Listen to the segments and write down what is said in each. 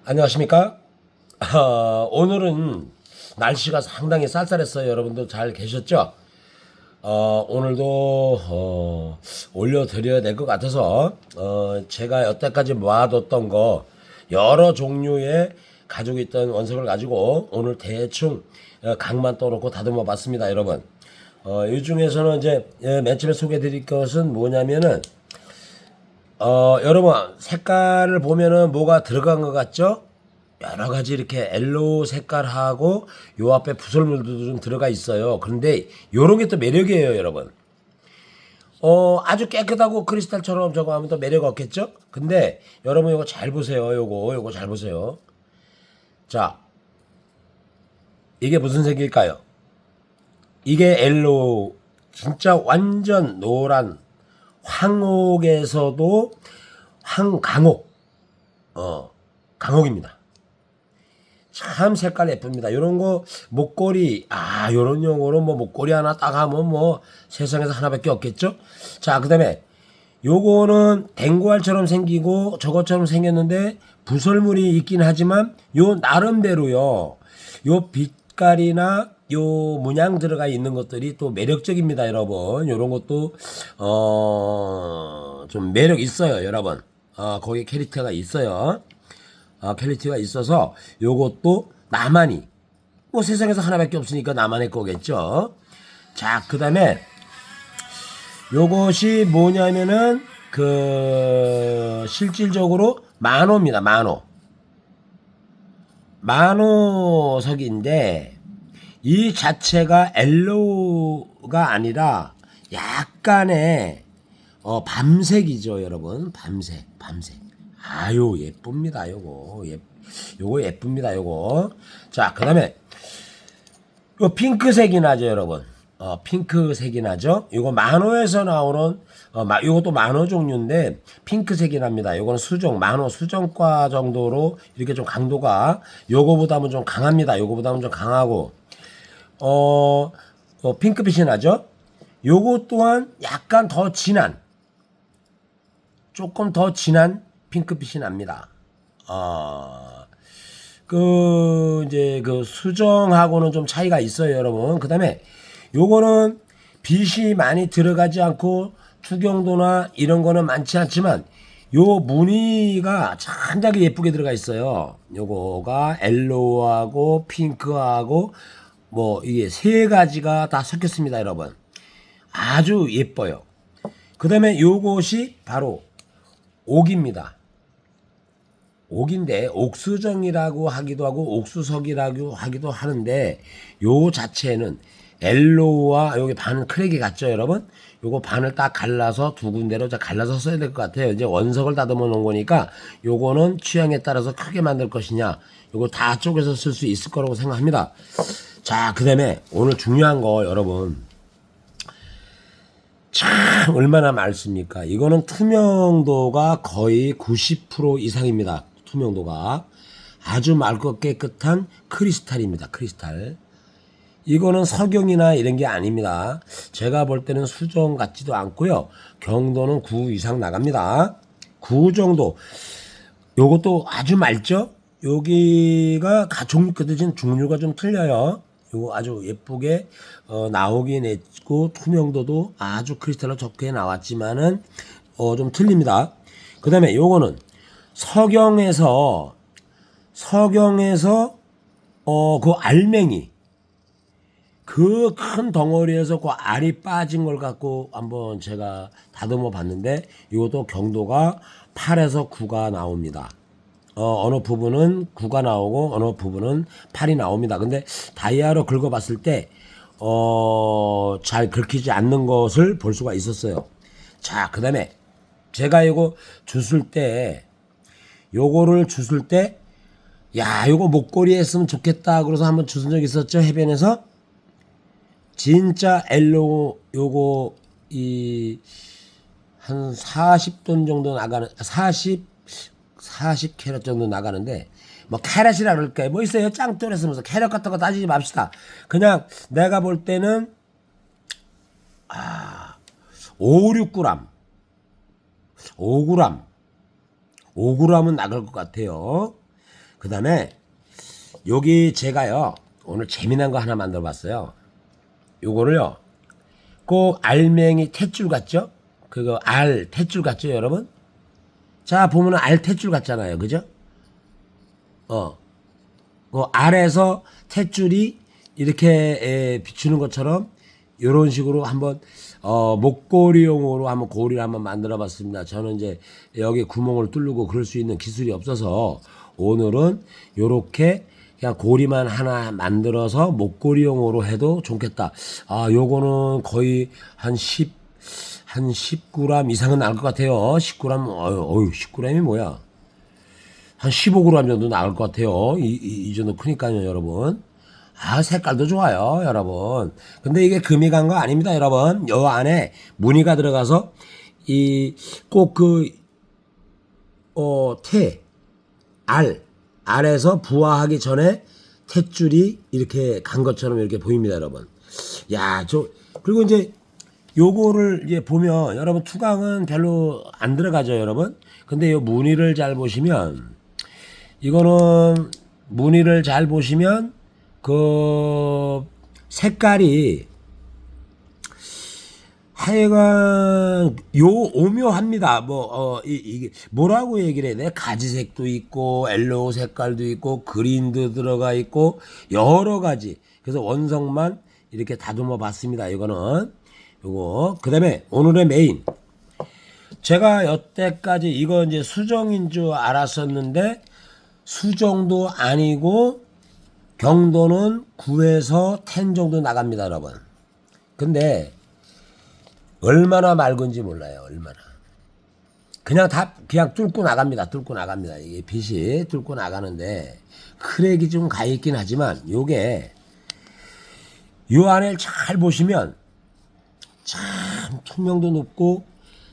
안녕하십니까? 오늘은 날씨가 상당히 쌀쌀했어요. 여러분들 잘 계셨죠? 오늘도 올려드려야 될 것 같아서 제가 여태까지 모아뒀던 거 여러 종류의 가지고 있던 원석을 가지고 오늘 대충 각만 떠놓고 다듬어 봤습니다, 여러분. 이 중에서는 이제 맨 처음에 소개해 드릴 것은 뭐냐면은 여러분 색깔을 보면은 뭐가 들어간 것 같죠? 여러 가지 이렇게 엘로우 색깔하고 요 앞에 부설물도 좀 들어가 있어요. 그런데 요런 게 또 매력이에요, 여러분. 아주 깨끗하고 크리스탈처럼 저거 하면 또 매력 없겠죠? 근데 여러분 요거 잘 보세요. 요거 잘 보세요. 자, 이게 무슨 색일까요? 이게 엘로우 진짜 완전 노란 황옥에서도 황강옥 강옥입니다. 참 색깔 예쁩니다. 요런 거 목걸이 요런 용어로 뭐 목걸이 하나 딱 하면 뭐 세상에서 하나밖에 없겠죠. 자, 그다음에 요거는 댕구알처럼 생기고 저것처럼 생겼는데 부설물이 있긴 하지만 요 나름대로요. 요 빛깔이나 요 문양 들어가 있는 것들이 또 매력적입니다, 여러분. 요런 것도 좀 매력 있어요, 여러분. 거기 캐릭터가 있어요. 퀄리티가 있어서 요것도 나만이 뭐 세상에서 하나밖에 없으니까 나만의 거겠죠. 자, 그 다음에 요것이 뭐냐면은 실질적으로 만호입니다. 만호석인데 이 자체가 엘로우가 아니라 약간의 밤색이죠, 여러분. 밤색. 아유, 예쁩니다, 요거. 요거 예쁩니다, 요거. 자, 그 다음에, 요 핑크색이 나죠, 여러분. 핑크색이 나죠? 요거 만호에서 나오는, 요것도 만호 종류인데, 핑크색이 납니다. 요거는 만호 수정과 정도로 이렇게 좀 강도가, 요거보다는 좀 강합니다. 요거보다는 좀 강하고, 핑크빛이 나죠? 요거 또한 약간 더 진한, 조금 더 진한 핑크빛이 납니다. 이제 수정하고는 좀 차이가 있어요, 여러분. 그 다음에 요거는 빛이 많이 들어가지 않고 투경도나 이런 거는 많지 않지만 요 무늬가 상당히 예쁘게 들어가 있어요. 요거가 엘로우하고 핑크하고 뭐 이게 세 가지가 다 섞였습니다, 여러분. 아주 예뻐요. 그 다음에 요것이 바로 옥입니다. 옥인데 옥수정이라고 하기도 하고 옥수석이라고 하기도 하는데 요 자체는 엘로우와 여기 반은 크랙이 같죠, 여러분? 요거 반을 딱 갈라서 두 군데로 갈라서 써야 될 것 같아요. 이제 원석을 다듬어 놓은 거니까 요거는 취향에 따라서 크게 만들 것이냐 요거 다 쪼개서 쓸 수 있을 거라고 생각합니다. 자, 그 다음에 오늘 중요한 거 여러분 참 얼마나 많습니까? 이거는 투명도가 거의 90% 이상입니다. 투명도가 아주 맑고 깨끗한 크리스탈입니다. 크리스탈. 이거는 석영이나 이런 게 아닙니다. 제가 볼 때는 수정 같지도 않고요. 경도는 9 이상 나갑니다. 9 정도. 요것도 아주 맑죠? 여기가 종류가 좀 틀려요. 요거 아주 예쁘게 나오긴 했고 투명도도 아주 크리스탈로 좋게 나왔지만은 좀 틀립니다. 그 다음에 요거는 석영에서 그 알맹이 그 큰 덩어리에서 그 알이 빠진 걸 갖고 한번 제가 다듬어 봤는데 이것도 경도가 8에서 9가 나옵니다. 어느 부분은 9가 나오고 어느 부분은 8이 나옵니다. 근데 다이아로 긁어봤을 때 잘 긁히지 않는 것을 볼 수가 있었어요. 자, 그 다음에 제가 요거를 주술 때 요거 목걸이에 했으면 좋겠다 그래서 한번 주순 적 있었죠, 해변에서. 진짜 엘로우 요거 한 40돈 정도 나가는 40캐럿 정도 나가는데 뭐 캐럿이라 그럴까요? 뭐 있어요? 짱돌에서 무슨 캐럿 같은 거 따지지 맙시다. 그냥 내가 볼 때는 5, 6g 5g은 나갈 것 같아요. 그 다음에 여기 제가요 오늘 재미난 거 하나 만들어 봤어요. 요거를요 꼭 알맹이 탯줄 같죠? 그거 알 탯줄 같죠 여러분? 자 보면은 알 탯줄 같잖아요, 그죠? 그 알에서 탯줄이 이렇게 비추는 것처럼 이런 식으로 한번 목걸이용으로 한번 고리를 한번 만들어 봤습니다. 저는 이제 여기 구멍을 뚫고 그럴 수 있는 기술이 없어서 오늘은 요렇게 그냥 고리만 하나 만들어서 목걸이용으로 해도 좋겠다. 아, 요거는 거의 한 10g 이상은 나올 것 같아요. 10g, 10g이 뭐야? 한 15g 정도 나올 것 같아요. 이 정도 크니까요, 여러분. 아, 색깔도 좋아요, 여러분. 근데 이게 금이 간 거 아닙니다, 여러분. 요 안에 무늬가 들어가서 꼭 알에서 부화하기 전에 탯줄이 이렇게 간 것처럼 이렇게 보입니다, 여러분. 야, 그리고 이제 요거를 이제 보면 여러분 투강은 별로 안 들어가죠, 여러분. 근데 요 무늬를 잘 보시면 이거는 무늬를 잘 보시면 그 색깔이 하여간 오묘합니다. 이게 뭐라고 얘기를 해야 돼? 가지색도 있고 엘로우 색깔도 있고 그린도 들어가 있고 여러 가지. 그래서 원석만 이렇게 다듬어 봤습니다. 이거는 요거. 그다음에 오늘의 메인. 제가 여태까지 이거 이제 수정인 줄 알았었는데 수정도 아니고 경도는 9에서 10 정도 나갑니다, 여러분. 근데 얼마나 맑은지 몰라요. 얼마나. 그냥 뚫고 나갑니다. 뚫고 나갑니다. 이게 빛이 뚫고 나가는데 크랙이 좀 가 있긴 하지만 요게 요 안을 잘 보시면 참 투명도 높고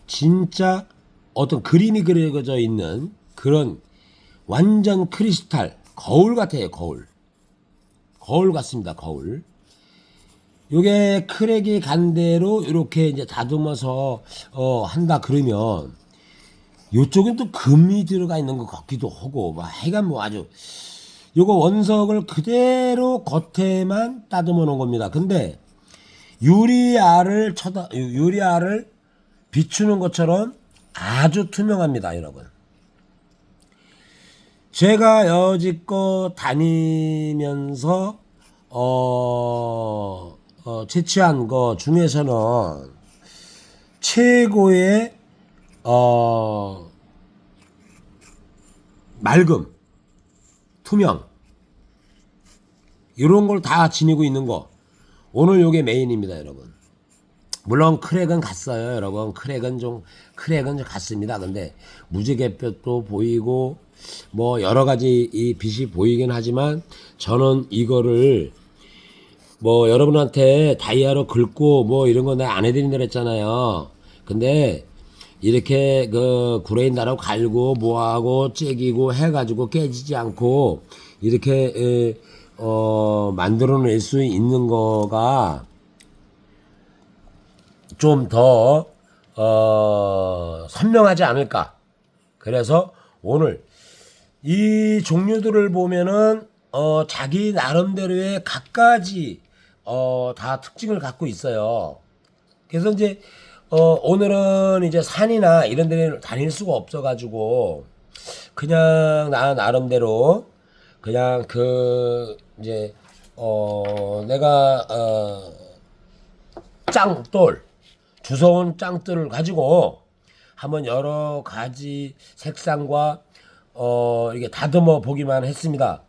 진짜 어떤 그림이 그려져 있는 그런 완전 크리스탈 거울 같아요. 거울 같습니다. 거울. 요게 크랙이 간 대로 이렇게 이제 다듬어서 한다 그러면 요쪽엔 또 금이 들어가 있는 것 같기도 하고 하여간 아주 요거 원석을 그대로 겉에만 따듬어 놓은 겁니다. 근데 유리알을 비추는 것처럼 아주 투명합니다, 여러분. 제가 여지껏 다니면서 채취한 거 중에서는 최고의 맑음, 투명 이런 걸 다 지니고 있는 거. 오늘 요게 메인입니다, 여러분. 물론 크랙은 갔어요, 여러분. 크랙은 좀 갔습니다. 근데 무지갯볕도 보이고 여러 가지 이 빛이 보이긴 하지만 저는 이거를 여러분한테 다이아로 긁고 이런 거 내가 안 해드린다 그랬잖아요. 근데 이렇게 구레인다라고 갈고 뭐하고 째기고 해가지고 깨지지 않고 이렇게 만들어낼 수 있는 거가 좀 더 선명하지 않을까. 그래서 오늘 이 종류들을 보면은 자기 나름대로의 각가지 다 특징을 갖고 있어요. 그래서 이제 오늘은 이제 산이나 이런 데를 다닐 수가 없어 가지고 그냥 나 나름대로 그냥 이제 내가 짱돌 주워온 짱돌을 가지고 한번 여러 가지 색상과 이게 다듬어 보기만 했습니다.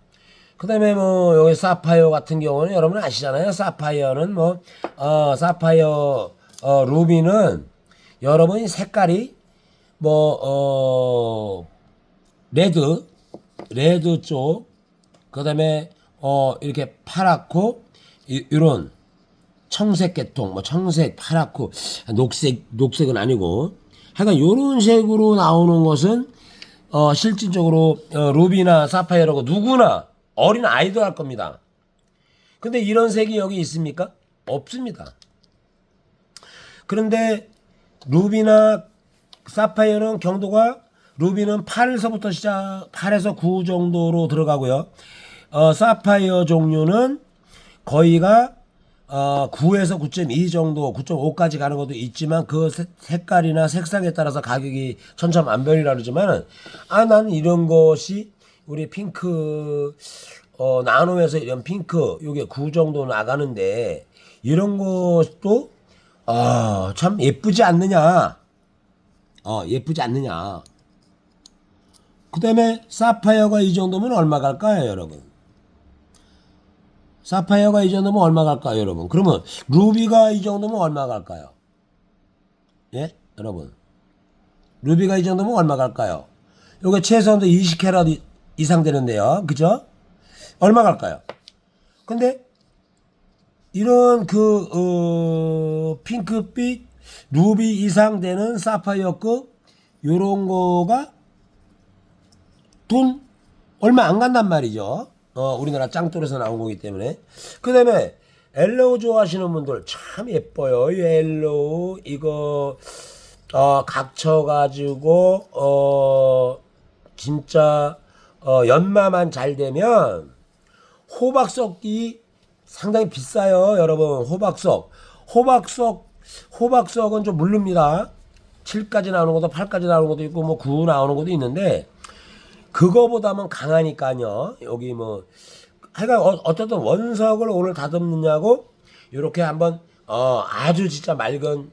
그 다음에 여기 사파이어 같은 경우는 여러분 아시잖아요. 사파이어는 사파이어 루비는 여러분이 색깔이 레드 쪽, 그 다음에 이렇게 파랗고 이런 청색 계통, 청색, 파랗고 녹색은 아니고 하여간 요런 색으로 나오는 것은 실질적으로 루비나 사파이어라고 누구나 어린 아이도 할 겁니다. 근데 이런 색이 여기 있습니까? 없습니다. 그런데 루비나 사파이어는 경도가 루비는 8에서부터 시작, 8에서 9 정도로 들어가고요. 사파이어 종류는 거의가 9에서 9.2 정도, 9.5까지 가는 것도 있지만 그 색깔이나 색상에 따라서 가격이 천차만별이라 그러지만은 난 이런 것이 우리 핑크 나눔에서 이런 핑크 요게 9 정도 나가는데 이런 것도 참 예쁘지 않느냐. 예쁘지 않느냐. 그 다음에 사파이어가 이 정도면 얼마 갈까요, 여러분? 사파이어가 이 정도면 얼마 갈까요, 여러분? 그러면 루비가 이 정도면 얼마 갈까요? 예? 여러분. 루비가 이 정도면 얼마 갈까요? 요게 최소한도 20캐럿 이상 되는데요. 그죠? 얼마 갈까요? 근데 이런 핑크빛 루비 이상 되는 사파이어급 요런 거가 돈 얼마 안 간단 말이죠. 우리나라 짱돌에서 나온 거기 때문에. 그 다음에 엘로우 좋아하시는 분들 참 예뻐요. 이 엘로우 이거 각쳐가지고 진짜 연마만 잘 되면 호박석이 상당히 비싸요, 여러분. 호박석은 좀 물릅니다. 7까지 나오는 것도 8까지 나오는 것도 있고 뭐 9 나오는 것도 있는데 그거보다는 강하니까요. 여기 뭐 하여간 어쨌든 원석을 오늘 다듬느냐고 이렇게 한번 아주 진짜 맑은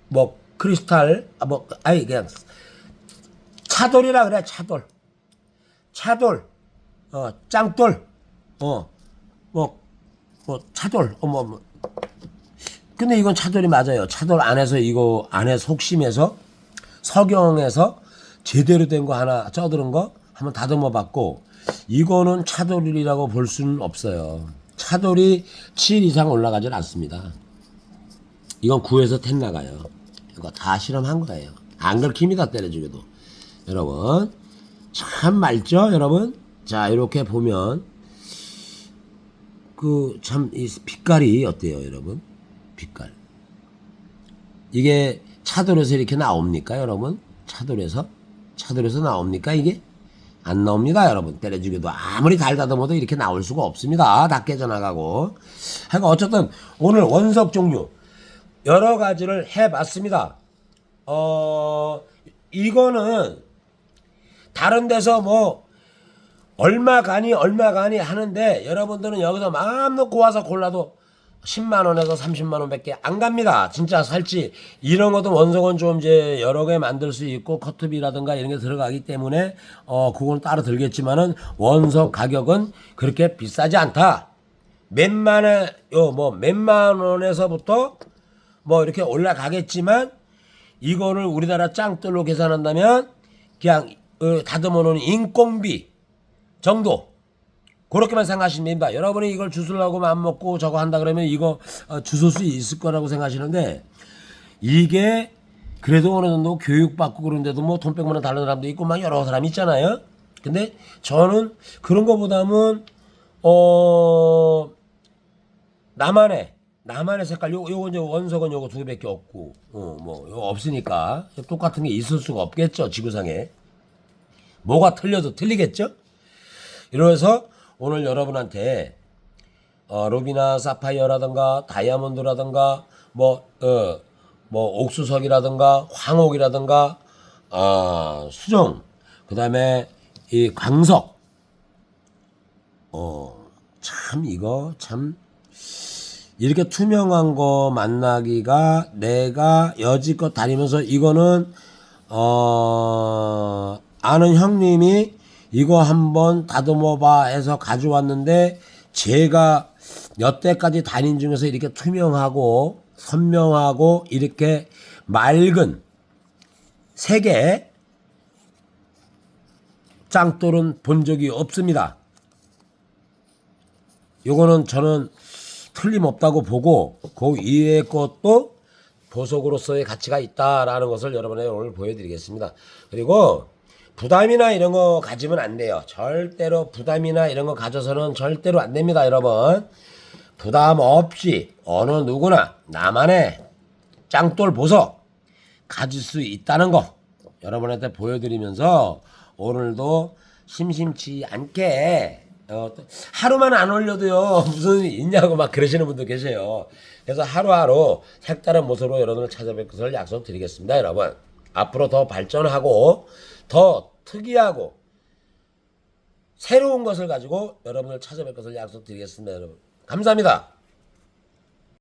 뭐 크리스탈 그냥 차돌이라 그래. 차돌 짱돌 차돌 근데 이건 차돌이 맞아요. 차돌 안에서 이거 안에 속심에서 석영에서 제대로 된 거 하나 쪄들은 거 한번 다듬어 봤고 이거는 차돌이라고 볼 수는 없어요. 차돌이 7 이상 올라가질 않습니다. 이건 9에서 10 나가요. 이거 다 실험한 거예요. 안 긁힙니다. 때려주게도. 여러분 참 맑죠, 여러분? 자, 이렇게 보면 참 이 빛깔이 어때요, 여러분? 빛깔. 이게 차돌에서 이렇게 나옵니까, 여러분? 차돌에서 나옵니까, 이게? 안 나옵니다, 여러분. 때려주기도 아무리 달다듬어도 이렇게 나올 수가 없습니다. 다 깨져나가고. 하여간 어쨌든 오늘 원석 종류 여러 가지를 해봤습니다. 이거는 다른 데서 뭐 얼마 가니 하는데 여러분들은 여기서 마음 놓고 와서 골라도 10만원에서 30만원 밖에 안 갑니다. 진짜 살지. 이런 것도 원석은 좀 이제 여러 개 만들 수 있고 커트비라든가 이런 게 들어가기 때문에 그건 따로 들겠지만은 원석 가격은 그렇게 비싸지 않다. 몇만 원에서부터 뭐 이렇게 올라가겠지만 이거를 우리나라 짱돌로 계산한다면 그냥 다듬어 놓은 인건비 정도 그렇게만 생각하시면 됩니다. 여러분이 이걸 주술라고 마음 먹고 저거 한다 그러면 이거 주술 수 있을 거라고 생각하시는데 이게 그래도 어느 정도 교육받고 그런데도 뭐 돈 100만 원 달라는 사람도 있고 막 여러 사람 있잖아요. 근데 저는 그런 거보다는 나만의 색깔 요거 이제 원석은 요거 2개밖에 없고 요거 없으니까 똑같은 게 있을 수가 없겠죠. 지구상에 뭐가 틀려도 틀리겠죠. 이래서 오늘 여러분한테 루비나 사파이어라든가 다이아몬드라든가 뭐 옥수석이라든가 황옥이라든가 수정 그다음에 이 광석 참 이거 참 이렇게 투명한 거 만나기가 내가 여지껏 다니면서 이거는 아는 형님이 이거 한번 다듬어봐 해서 가져왔는데 제가 여태까지 다닌 중에서 이렇게 투명하고 선명하고 이렇게 맑은 색의 짱돌은 본 적이 없습니다. 요거는 저는 틀림없다고 보고 그 이외의 것도 보석으로서의 가치가 있다라는 것을 여러분에게 오늘 보여드리겠습니다. 그리고 부담이나 이런 거 가지면 안 돼요. 절대로 부담이나 이런 거 가져서는 절대로 안 됩니다, 여러분. 부담 없이 어느 누구나 나만의 짱돌 보석 가질 수 있다는 거 여러분한테 보여드리면서 오늘도 심심치 않게 하루만 안 올려도요 무슨 일이 있냐고 막 그러시는 분도 계세요. 그래서 하루하루 색다른 모습으로 여러분을 찾아뵐 것을 약속드리겠습니다. 여러분 앞으로 더 발전하고 더 특이하고 새로운 것을 가지고 여러분을 찾아뵐 것을 약속드리겠습니다. 여러분 감사합니다.